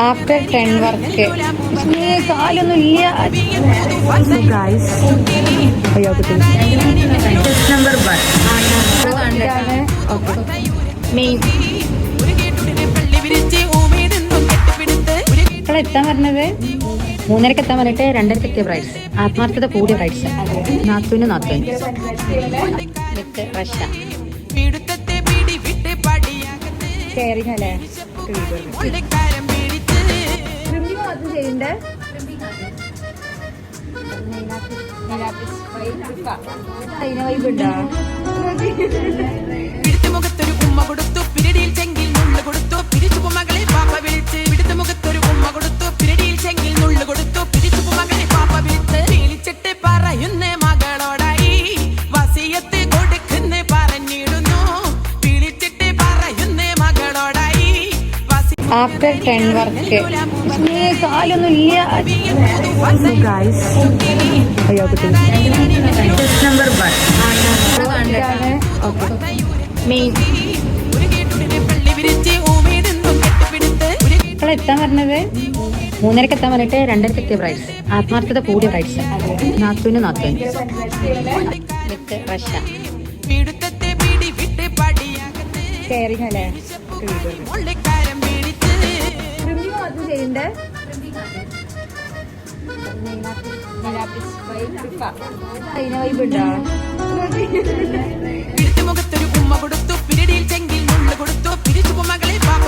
After 10 work കാലൊന്നും ഇല്ല. Number 1 main ഇപ്പോൾ എത്താൻ പറഞ്ഞത് 3:30 എത്താൻ പറഞ്ഞിട്ട് 2:30 എത്തിയ ബ്രൈഡ്സ്, ആത്മാർത്ഥത കൂടിയ ബ്രൈഡ്സ്, നാത്തൂന് വിത്ത് റഷ കെയറിങ് അല്ലേ ചെയ്യണ്ടേ. അതിന് വൈബുണ്ടോ? മുഖത്തൊരു ഉമ്മ കൊടുത്തു പിരടിയിൽ ചെങ്കിൽ നുള്ളു കൊടുത്തു പിരിച്ചു മകളെ പാപ്പ വിളിച്ച് വിടുത്ത മുഖത്തൊരു ഉമ്മ കൊടുത്തു പിരടിയിൽ ചെങ്കിൽ നുള്ളു കൊടുത്തു പിരിച്ചു മകളെ പാപ്പ വിളിച്ച് വിളിച്ചിട്ട് പറയുന്ന മകളോടായി വസിയത്ത് കൊടുക്കുന്ന പറഞ്ഞിടുന്നു വിളിച്ചിട്ട് പറയുന്ന മകളോടായി ആഫ്റ്റർ 10 വർക്ക് കാലൊന്നും ഇല്ല. നമ്പർ 1 മെയിൻ ഇപ്പോൾ എത്താൻ പറഞ്ഞത് 3:30 എത്താൻ പറഞ്ഞിട്ട് 2:30 എത്തിയ ബ്രൈഡ്സ്, ആത്മാർത്ഥത കൂടിയ ബ്രൈഡ്സ്, നാത്തൂന് വിത്ത് റഷ കെയറിങ് അല്ലേ ചെയ്യണ്ടേ. അതിന് വൈബുണ്ടോ? മുഖത്തൊരു ഉമ്മ കൊടുത്തു പിരടിയിൽ ചെങ്കിൽ നുള്ളു കൊടുത്തു പിരിച്ചു മകളെ പാപ്പ